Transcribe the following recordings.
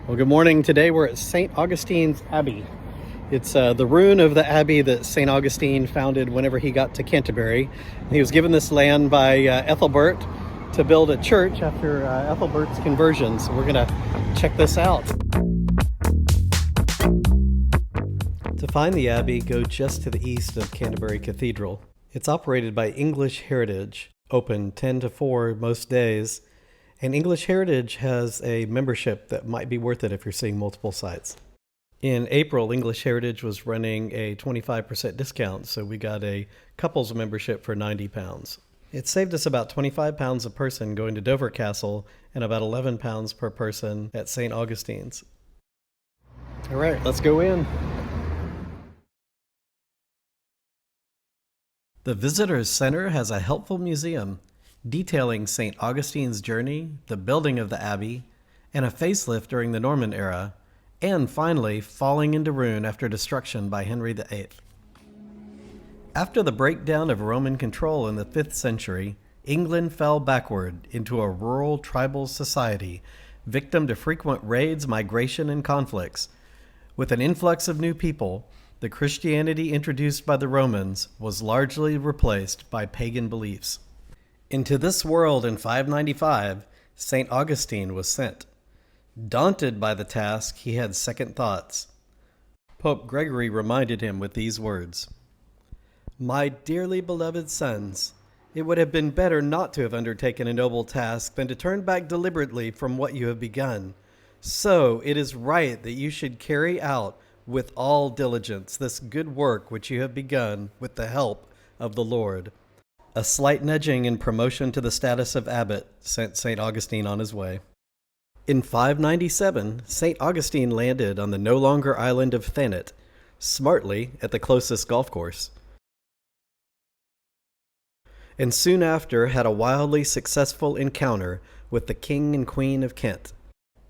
Well, good morning. Today we're at St. Augustine's Abbey. It's the ruin of the abbey that St. Augustine founded whenever he got to Canterbury. He was given this land by Ethelbert to build a church after Ethelbert's conversion. So we're going to check this out. To find the abbey, go just to the east of Canterbury Cathedral. It's operated by English Heritage, open 10 to 4 most days. And English Heritage has a membership that might be worth it if you're seeing multiple sites. In April, English Heritage was running a 25% discount, so we got a couples membership for £90. It saved us about £25 a person going to Dover Castle and about £11 per person at St. Augustine's. All right, let's go in. The Visitors Center has a helpful museum detailing St. Augustine's journey, the building of the abbey, and a facelift during the Norman era, and finally falling into ruin after destruction by Henry VIII. After the breakdown of Roman control in the 5th century, England fell backward into a rural tribal society, victim to frequent raids, migration, and conflicts. With an influx of new people, the Christianity introduced by the Romans was largely replaced by pagan beliefs. Into this world in 595, St. Augustine was sent. Daunted by the task, he had second thoughts. Pope Gregory reminded him with these words, "My dearly beloved sons, it would have been better not to have undertaken a noble task than to turn back deliberately from what you have begun. So it is right that you should carry out with all diligence this good work which you have begun with the help of the Lord." A slight nudging and promotion to the status of abbot sent St. Augustine on his way. In 597, St. Augustine landed on the no longer island of Thanet, smartly at the closest golf course, and soon after had a wildly successful encounter with the King and Queen of Kent.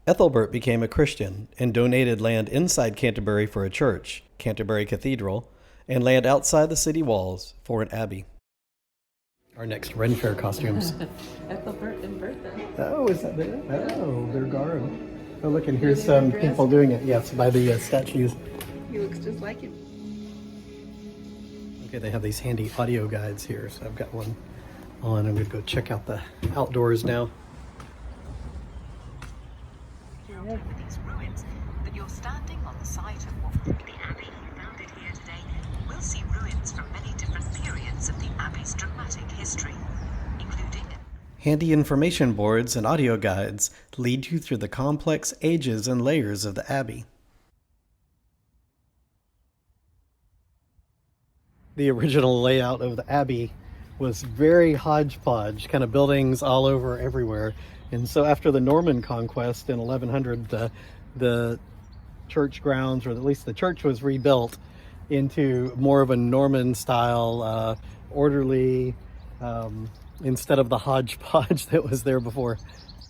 Ethelbert became a Christian and donated land inside Canterbury for a church, Canterbury Cathedral, and land outside the city walls for an abbey. Our next Ren Fair costumes. Ethelbert and Bertha. Oh, is that there? Oh, their garb. Oh, look, and here's some people doing it. Yes, by the statues. He looks just like him. Okay, they have these handy audio guides here, so I've got one on. I'm going to go check out the outdoors now. These ruins, but you're standing on the site of what the abbey founded here today. We'll see ruins from many different periods of the abbey's dramatic history, including Handy information boards and audio guides lead you through the complex ages and layers of the abbey. The original layout of the abbey was very hodgepodge, kind of buildings all over everywhere. And so after the Norman conquest in 1100, the church grounds, or at least the church, was rebuilt into more of a Norman style, orderly, instead of the hodgepodge that was there before.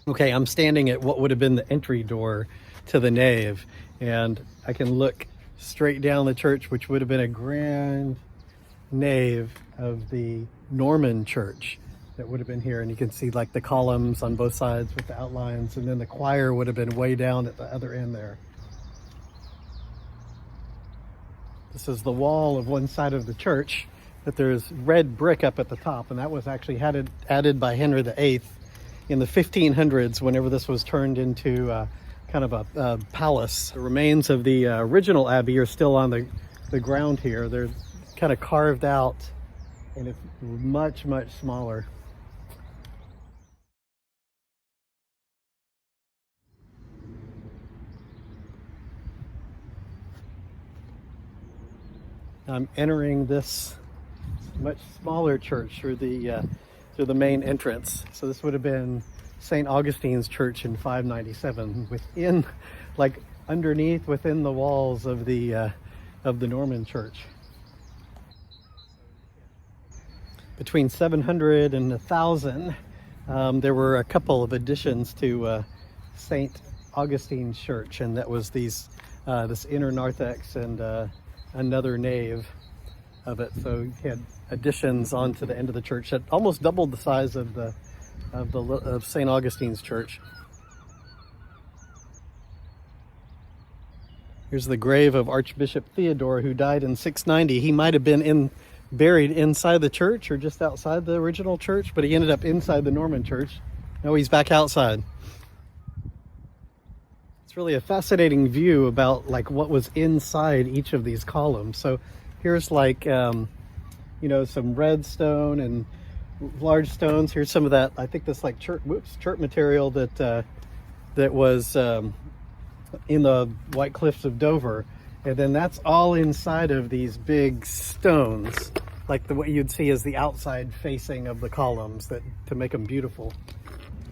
Okay, I'm standing at what would have been the entry door to the nave, and I can look straight down the church, which would have been a grand nave of the Norman church that would have been here. And you can see like the columns on both sides with the outlines, and then the choir would have been way down at the other end there. This is the wall of one side of the church, but there's red brick up at the top, and that was actually added by Henry VIII in the 1500s whenever this was turned into kind of a palace. The remains of the original abbey are still on the ground here. They're kind of carved out, and it's much, much smaller. I'm entering this much smaller church through the main entrance. So this would have been St. Augustine's church in 597, within, like underneath, within the walls of the Norman church. Between 700 and 1000, there were a couple of additions to St. Augustine's church, and that was this inner narthex and another nave of it. So you had additions onto the end of the church that almost doubled the size of St. Augustine's church. Here's the grave of Archbishop Theodore, who died in 690. He might have been buried inside the church or just outside the original church, but he ended up inside the Norman church. Now he's back outside. It's really a fascinating view about like what was inside each of these columns. So here's like, some red stone and large stones. Here's some of that, I think this like church material that was in the White Cliffs of Dover. And then that's all inside of these big stones, like what you'd see as the outside facing of the columns to make them beautiful.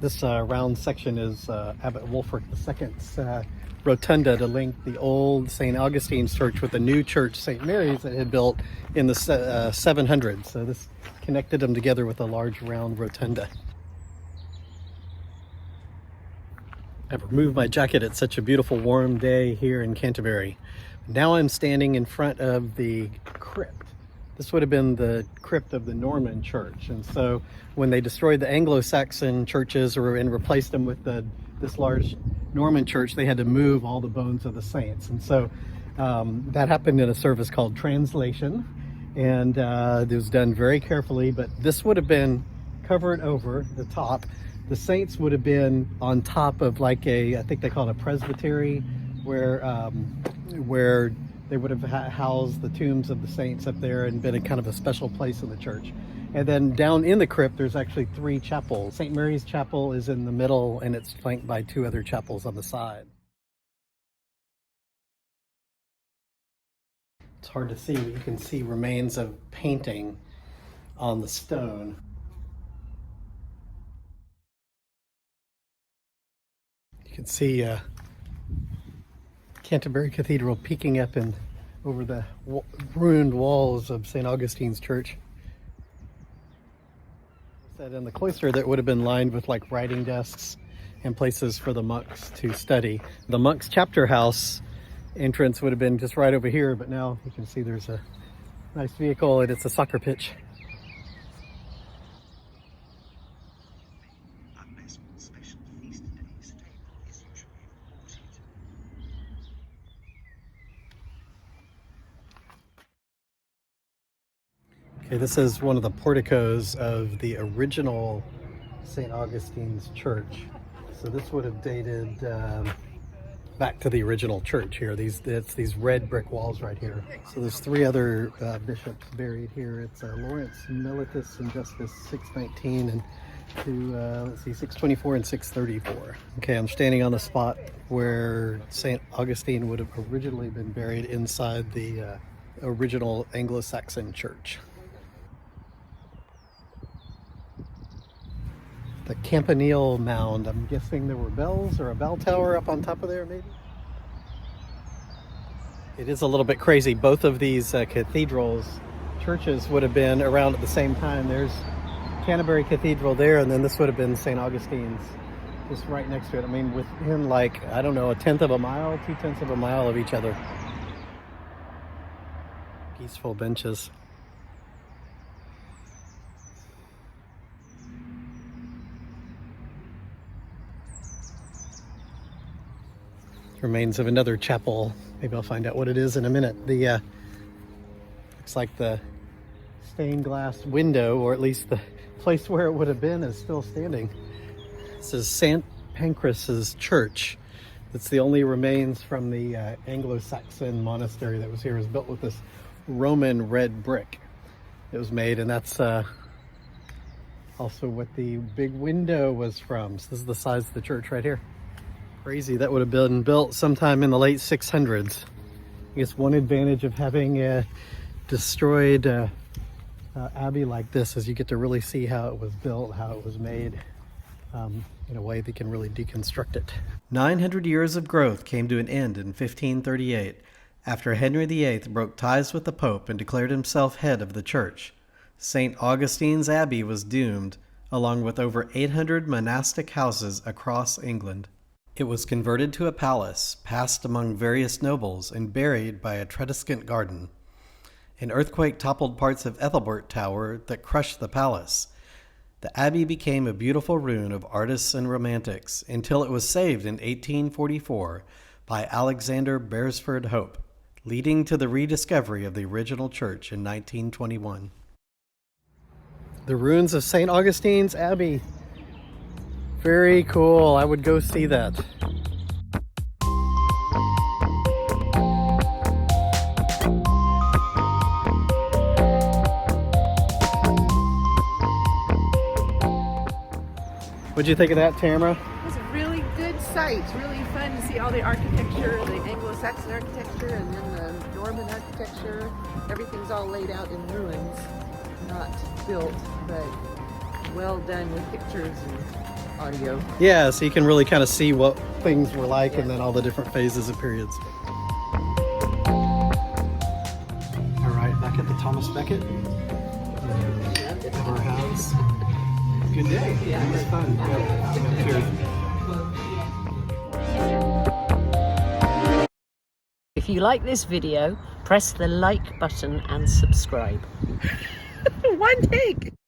This round section is Abbot Wulfric II's rotunda to link the old St Augustine's church with the new church, St Mary's, that had built in the 700s. So this connected them together with a large round rotunda. I've removed my jacket. It's such a beautiful warm day here in Canterbury. Now I'm standing in front of the crypt. This would have been the crypt of the Norman church. And so when they destroyed the Anglo-Saxon churches and replaced them with this large Norman church, they had to move all the bones of the saints. And so that happened in a service called translation. And it was done very carefully, but this would have been covered over the top. The saints would have been on top of like I think they call it a presbytery, where they would have housed the tombs of the saints up there and been a kind of a special place in the church. And then down in the crypt, there's actually 3 chapels. St. Mary's Chapel is in the middle, and it's flanked by 2 other chapels on the side. It's hard to see, but you can see remains of painting on the stone. You can see Canterbury Cathedral peeking up over the ruined walls of St Augustine's church. Said in the cloister that would have been lined with like writing desks and places for the monks to study. The monks' chapter house entrance would have been just right over here, but now you can see there's a nice vehicle and it's a soccer pitch. Okay, this is one of the porticos of the original St. Augustine's church. So this would have dated back to the original church here. It's these red brick walls right here. So there's 3 other bishops buried here. It's Lawrence Mellitus and Justus 619 and 624 and 634. Okay, I'm standing on the spot where St. Augustine would have originally been buried inside the original Anglo-Saxon church. The Campanile mound. I'm guessing there were bells or a bell tower up on top of there, maybe? It is a little bit crazy. Both of these churches would have been around at the same time. There's Canterbury Cathedral there, and then this would have been St. Augustine's just right next to it. I mean, within like, I don't know, 1/10 of a mile, 2/10 of a mile of each other. Peaceful benches. Remains of another chapel. Maybe I'll find out what it is in a minute. Looks like the stained glass window, or at least the place where it would have been, is still standing. This is St. Pancras' church. It's the only remains from the Anglo-Saxon monastery that was here. It was built with this Roman red brick. It was made, and that's also what the big window was from. So this is the size of the church right here. Crazy, that would have been built sometime in the late 600s. I guess one advantage of having a destroyed abbey like this is you get to really see how it was built, how it was made, in a way that can really deconstruct it. 900 years of growth came to an end in 1538, after Henry VIII broke ties with the Pope and declared himself head of the church. St. Augustine's Abbey was doomed, along with over 800 monastic houses across England. It was converted to a palace, passed among various nobles, and buried by a Tredescant garden. An earthquake toppled parts of Ethelbert Tower that crushed the palace. The abbey became a beautiful ruin of artists and romantics until it was saved in 1844 by Alexander Beresford Hope, leading to the rediscovery of the original church in 1921. The ruins of St. Augustine's Abbey. Very cool. I would go see that. What'd you think of that, Tamara? It was a really good site. Really fun to see all the architecture, the Anglo-Saxon architecture, and then the Norman architecture. Everything's all laid out in ruins, not built, but well done with pictures and audio. Yeah, so you can really kind of see what things were like and then all the different phases and periods. All right, back at the Thomas Becket of our house. Good day. Yeah, it was fun. If you like this video, press the like button and subscribe. One take!